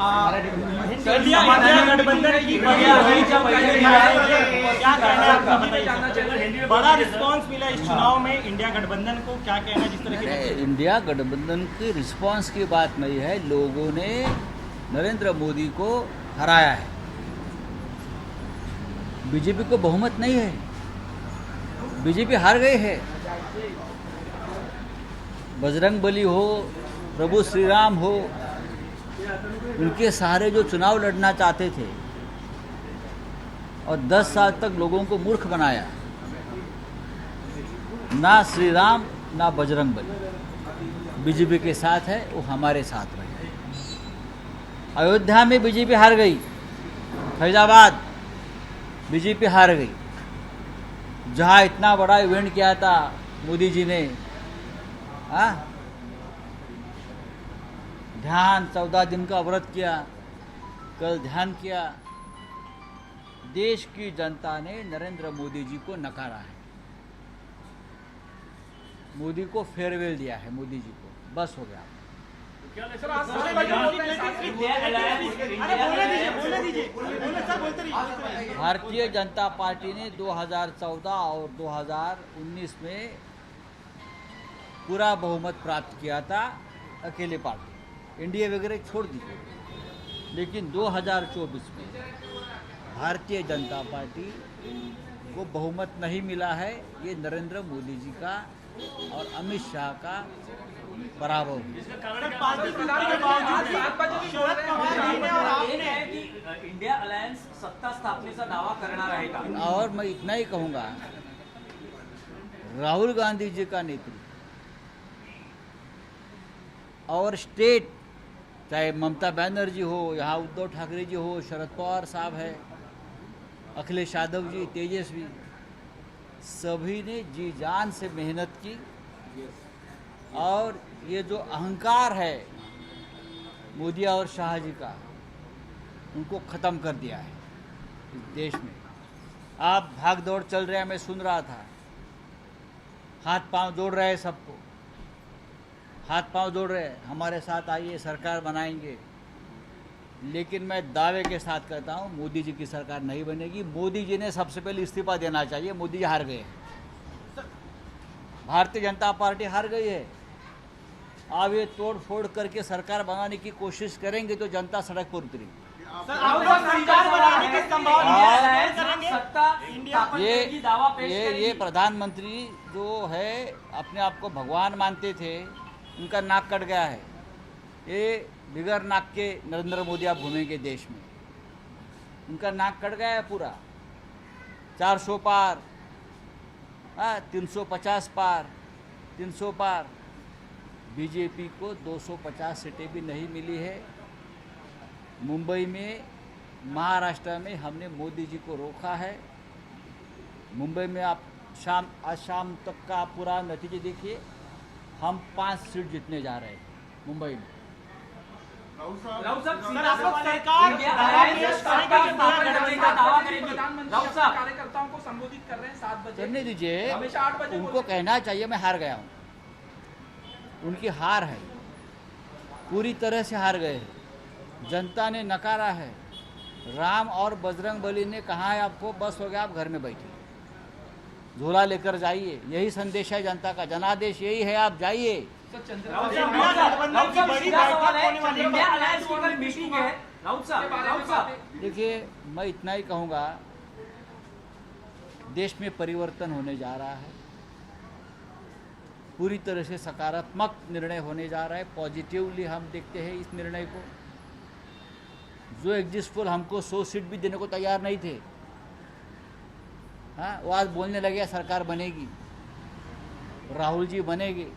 India गठबंधन की क्या कहना है आपका, बताइए। बड़ा रिस्पांस मिला इस चुनाव में, इंडिया गठबंधन को क्या कहना है जिस तरह के इंडिया गठबंधन के रिस्पांस की बात नहीं है। लोगों ने नरेंद्र मोदी को हराया है। बीजेपी को बहुमत नहीं है, बीजेपी हार गई है। बजरंग बली हो, प्रभु श्री राम हो, उनके सहारे जो चुनाव लड़ना चाहते थे और 10 साल तक लोगों को मूर्ख बनाया, ना श्री राम ना बजरंग बली बीजेपी के साथ है, वो हमारे साथ रहे। अयोध्या में बीजेपी हार गई, फैजाबाद बीजेपी हार गई। जहां इतना बड़ा इवेंट किया था मोदी जी ने, ध्यान 14 दिन का व्रत किया, कल ध्यान किया। देश की जनता ने नरेंद्र मोदी जी को नकारा है, मोदी को फेयरवेल दिया है, मोदी जी को बस हो गया। भारतीय जनता पार्टी ने 2014 और 2019 में पूरा बहुमत प्राप्त किया था, अकेले पार्टी, एनडीए वगैरह छोड़ दी। लेकिन 2024 में भारतीय जनता पार्टी को बहुमत नहीं मिला है। ये नरेंद्र मोदी जी का और अमित शाह का बराबर इंडिया अलायन्स सत्ता स्थापनेचा दावा करणार आहे का? और मैं इतना ही कहूँगा, राहुल गांधी जी का नेतृत्व और स्टेट, चाहे ममता बनर्जी हो, यहाँ उद्धव ठाकरे जी हो, शरद पवार साहब है, अखिलेश यादव जी, तेजस्वी, सभी ने जी जान से मेहनत की और ये जो अहंकार है मोदी और शाह जी का, उनको ख़त्म कर दिया है इस देश में। आप भाग दौड़ चल रहे हैं, मैं सुन रहा था, हाथ पांव जोड़ रहे हैं, सबको हाथ पांव जोड़ रहे हैं, हमारे साथ आइए, सरकार बनाएंगे। लेकिन मैं दावे के साथ कहता हूं, मोदी जी की सरकार नहीं बनेगी। मोदी जी ने सबसे पहले इस्तीफा देना चाहिए। मोदी जी हार गए हैं, भारतीय जनता पार्टी हार गई है। अब ये तोड़ फोड़ करके सरकार बनाने की कोशिश करेंगे तो जनता सड़क पर उतरेगी। ये प्रधानमंत्री जो है, अपने आप को भगवान मानते थे, उनका नाक कट गया है। ये बिगर नाक के नरेंद्र मोदी आप घूमेंगे देश में, उनका नाक कट गया है पूरा। 400 पार, 350 पार, 300 पार। बीजेपी को 250 सीटें भी नहीं मिली है। मुंबई में, महाराष्ट्र में हमने मोदी जी को रोका है। मुंबई में आप आज शाम तक का पूरा नतीजे देखिए, हम 5 सीट जीतने जा रहे हैं मुंबई में। कार्यकर्ताओं को संबोधित कर रहे हैं 7 बजे। करने दीजिए, उनको कहना चाहिए मैं हार गया हूँ। उनकी हार है, पूरी तरह से हार गए हैं। जनता ने नकारा है। राम और बजरंग बली ने कहा है आपको, बस हो गया, आप घर में बैठिए, झोला लेकर जाइए। यही संदेश है जनता का, जनादेश यही है, आप जाइए। देखिए, मैं इतना ही कहूँगा, देश में परिवर्तन होने जा रहा है, पूरी तरह से सकारात्मक निर्णय होने जा रहा है। पॉजिटिवली हम देखते हैं इस निर्णय को। जो एग्जिट पोल हमको 100 सीट भी देने को तैयार नहीं थे, हाँ, वो आज बोलने लगे सरकार बनेगी, राहुल जी बनेंगे,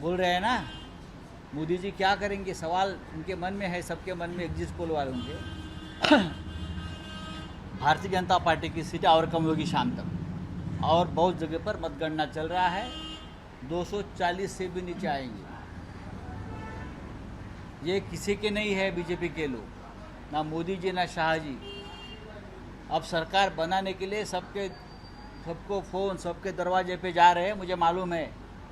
बोल रहे हैं ना। मोदी जी क्या करेंगे, सवाल उनके मन में है, सबके मन में, एग्जिट पोल वालों के। भारतीय जनता पार्टी की सीटें और कम होगी शाम तक, और बहुत जगह पर मतगणना चल रहा है, 240 से भी नीचे आएंगे। ये किसी के नहीं है, बीजेपी के लोग, ना मोदी जी ना शाह जी। अब सरकार बनाने के लिए सबको फ़ोन, सबके दरवाजे पे जा रहे हैं। मुझे मालूम है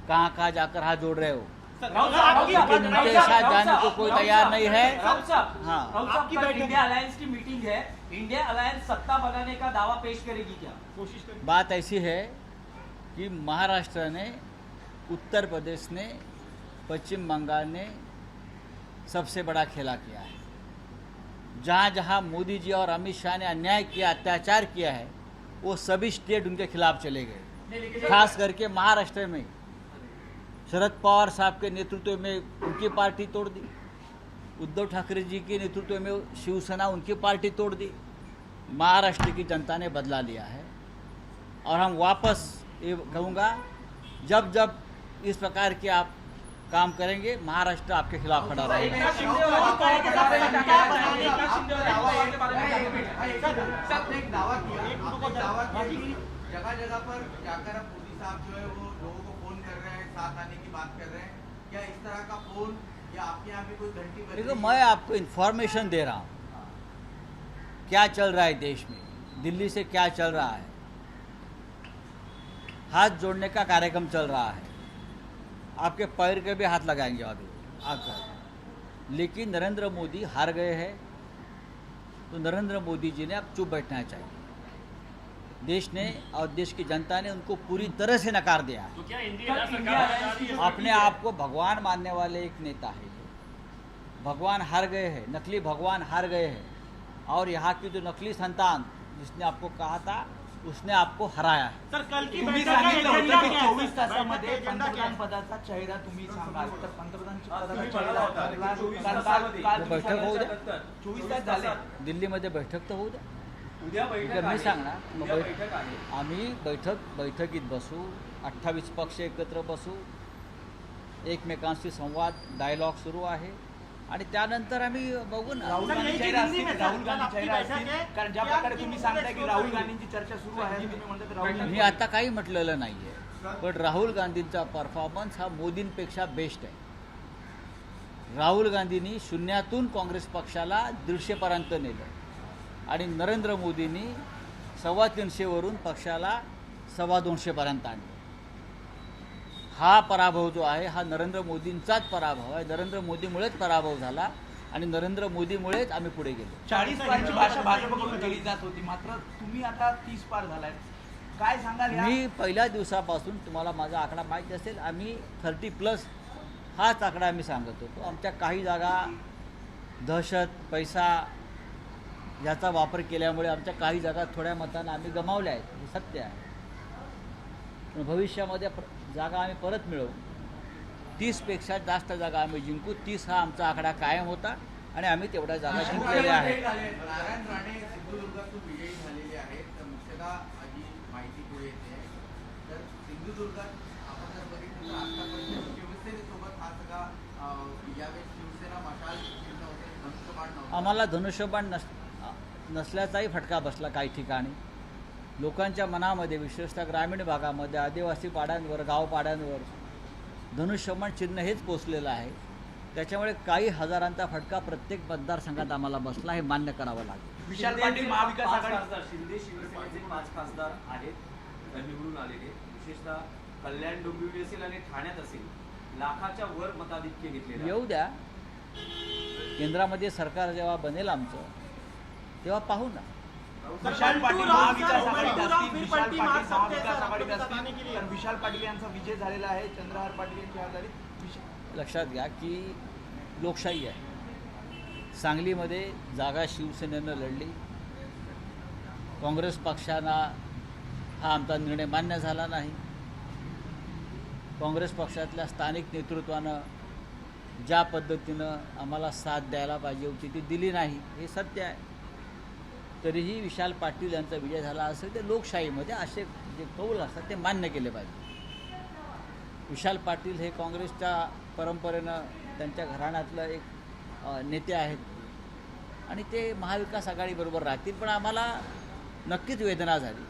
कहाँ कहाँ जाकर हाथ जोड़ रहे हो। राहुल साहब, लेकिन उनके साथ जाने को कोई तैयार नहीं है। राहुल साहब, हाँ। राहुल साहब, आपकी कल बैठक- इंडिया अलायंस की मीटिंग है। इंडिया अलायंस सत्ता बनाने का दावा पेश करेगी क्या? कोशिश करें। बात ऐसी है कि महाराष्ट्र ने, उत्तर प्रदेश ने, पश्चिम बंगाल ने सबसे बड़ा खेला किया है। जहाँ जहाँ मोदी जी और अमित शाह ने अन्याय किया, अत्याचार किया है, वो सभी स्टेट उनके खिलाफ चले गए। खास करके महाराष्ट्र में शरद पवार साहब के नेतृत्व में उनकी पार्टी तोड़ दी, उद्धव ठाकरे जी के नेतृत्व में शिवसेना उनकी पार्टी तोड़ दी। महाराष्ट्र की जनता ने बदला लिया है और हम वापस ये कहूँगा, जब जब इस प्रकार के आप काम करेंगे, महाराष्ट्र आपके खिलाफ खड़ा रहेगा। एक दावा किया कि जगह जगह पर जाकर अब मोदी साहब जो है वो लोगों को फोन कर रहे हैं, साथ आने की बात कर रहे हैं। क्या इस तरह का फोन या आपके यहाँ भी कोई घंटी बज देखो, रही है? मैं आपको इन्फॉर्मेशन दे रहा हूँ क्या चल रहा है देश में, दिल्ली से क्या चल रहा है। हाथ जोड़ने का कार्यक्रम चल रहा है, आपके पैर के भी हाथ लगाएंगे अभी आकर। लेकिन नरेंद्र मोदी हार गए हैं, तो नरेंद्र मोदी जी ने अब चुप बैठना चाहिए। देश ने और देश की जनता ने उनको पूरी तरह से नकार दिया है। तो क्या कल इंडिया इंडिया अलायंस की अपने आप को भगवान मानने वाले एक नेता है ये। भगवान हार गए हैं, नकली भगवान हार गए हैं, और यहाँ की जो नकली संतान जिसने आपको कहा था, उसने आपको हराया है। सर, कल की तुम्ही बैठक का सांगितलं एजेंडा होतं की क्या है? 24 तासामध्ये बैठक का एजेंडा क्या पंतप्रधान है? पदाचा चेहरा तुम्ही सांगाल तर पंतप्रधान तुम्ही पदाचा म्हणाला होता की चेहरा 24 काल तासामध्ये तुम्ही बैठक होऊ द्या. सांगितलं, 24 तास झाले. दिल्लीमध्ये बैठक तर होऊ द्या. उद्या बैठक ठीक आहे, मी आहे. सांगणार. मग उद्या बैठ- बैठक आहे. आम्ही बैठकीत बसू, 28 पक्ष एकत्र बसू, एकमेकांशी संवाद, डायलॉग सुरू आहे, आणि त्यानंतर आम्ही बघू ना. राहुल सर, गांधी यही चेहरा दिल्ली में असतील, सर, राहुल कल गांधी आपकी चेहरा बैठक असतील, है. कारण ज्या क्या प्रकारे आपकी तुम्ही काँग्रेस सांगताय की को राहुल होगी? गांधींची चर्चा सुरू आहे, तुम्ही म्हणतात राहुल मी गांधी आता काही म्हटलेलं नाही आहे, पण राहुल गांधींचा परफॉर्मन्स हा मोदींपेक्षा बेस्ट आहे. राहुल गांधींनी शून्यातून काँग्रेस पक्षाला 150पर्यंत नेलं, आणि नरेंद्र मोदींनी 350 वरून पक्षाला 225पर्यंत आणलं. हा पराभव जो आहे हा नरेंद्र मोदींचाच पराभव आहे. नरेंद्र मोदीमुळेच पराभव झाला, आणि नरेंद्र मोदीमुळेच आम्ही पुढे गेलो. 40 पारची भाषा भाजपकडून केली जात होती, मात्र तुम्ही आता 30 पार झालाय. काय सांगाल या मी पहिल्या दिवसापासून, तुम्हाला माझा आकडा माहीत असेल, आम्ही 30+ हाच आकडा आम्ही सांगत होतो. आमच्या काही जागा दहशत, पैसा याचा वापर केल्यामुळे आमच्या काही जागा थोड्या मतानं आम्ही गमावल्या आहेत, हे सत्य आहे. पण भविष्यामध्ये जागा आम्ही परत मिळवू. 30पेक्षा जास्त जागा आम्ही जिंकू. 30 हा आमचा आकडा कायम होता, आणि आम्ही तेवढ्या जागा जिंकलेल्या आहेत. नारायण राणे सिंधुदुर्गातून विजयी झालेले आहेत, तर मुख्यतः जी माहिती पुढे येते, तर सिंधुदुर्गात आपण जर बघितलं तर आतापर्यंत शिवसेनेसोबत हा सगळा यावेळी शिवसेना मशाल चिन्ह होते, धनुष्यबाण नव्हतं. आम्हाला धनुष्यबाण नसल्याचाही फटका बसला काही ठिकाणी. लोकांच्या मनामध्ये, विशेषतः ग्रामीण भागामध्ये, आदिवासी पाड्यांवर, गावपाड्यांवर धनुष्यबाण चिन्ह हेच पोचलेलं आहे. त्याच्यामुळे काही हजारांचा फटका प्रत्येक मतदारसंघात आम्हाला बसला, हे मान्य करावं लागेल. विशाल शिंदेचे पाटील महाविकास पाच आघाडी खासदार, शिंदे शिवसेनेचे 5 खासदार आहेत निवडून आलेले. विशेषतः कल्याण डोंबिवली असेल आणि ठाण्यात असेल, लाखाच्या वर मताधिक्य घेतलेले आहे. येऊ द्या, केंद्रामध्ये सरकार जेव्हा बनेल आमचं, तेव्हा पाहू ना. विशाल पाटील महाविकास आघाडीत असतील, विशाल पाटील मार्ग सकते हैं महाविकास सर, आघाडीत आपको बताने के असतील, लिए. तर विशाल पाटील यांचा विजय झालेला आहे. चंद्रहार पाटील यांच्या आघाडीत लक्षात घ्या की लोकशाही आहे. सांगलीमध्ये जागा शिवसेनेनं लढली. काँग्रेस पक्षाला हा आमचा निर्णय मान्य झाला नाही. काँग्रेस पक्षातल्या स्थानिक नेतृत्वानं ज्या पद्धतीनं आम्हाला साथ द्यायला पाहिजे होती ती दिली नाही, हे सत्य आहे. तरीही विशाल पाटील यांचा विजय झाला असेल तर लोकशाहीमध्ये असे जे कौल असतात ते मान्य केले पाहिजे. विशाल पाटील हे काँग्रेसच्या परंपरेनं त्यांच्या घराण्यातलं एक नेते आहेत, आणि ते महाविकास आघाडीबरोबर राहतील. पण आम्हाला नक्कीच वेदना झाली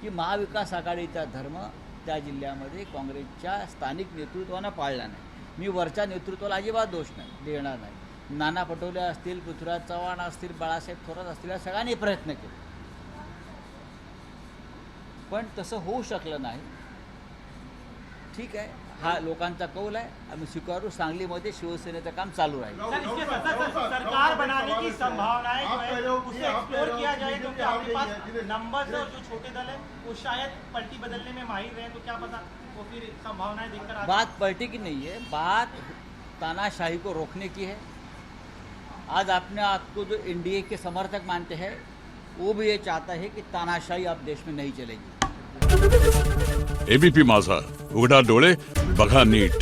की महाविकास आघाडीचा धर्म त्या जिल्ह्यामध्ये काँग्रेसच्या स्थानिक नेतृत्वानं पाळला नाही. मी वरच्या नेतृत्वाला अजिबात दोष नाही देणार नाही. नाना पटोले असतील, पृथ्वीराज चव्हाण असतील, बाळासाहेब थोरात असतील, या सगळ्यांनी प्रयत्न केले, पण तसं होऊ शकलं नाही. ठीक आहे, हा लोकांचा कौल आहे, आम्ही स्वीकारू. सांगलीमध्ये शिवसेनेचं काम चालू राहील. सर, इसके साथ सरकार बनाने की संभावनाएं जो है उसे एक्सप्लोर किया जाए, क्योंकि आपके पास नंबर्स और जो छोटे दल है वो शायद पलटी बदलने में माहिर रहे, तो क्या पता वो फिर संभावनाएं देखकर आ जाए। बात पार्टी की नहीं है, बात तानाशाही को रोकने की है. आज अपने आपको जो एनडीए के समर्थक मानते हैं वो भी ये चाहता है कि तानाशाही अब देश में नहीं चलेगी. एबीपी माझा, उघडा डोळे बघा नीट.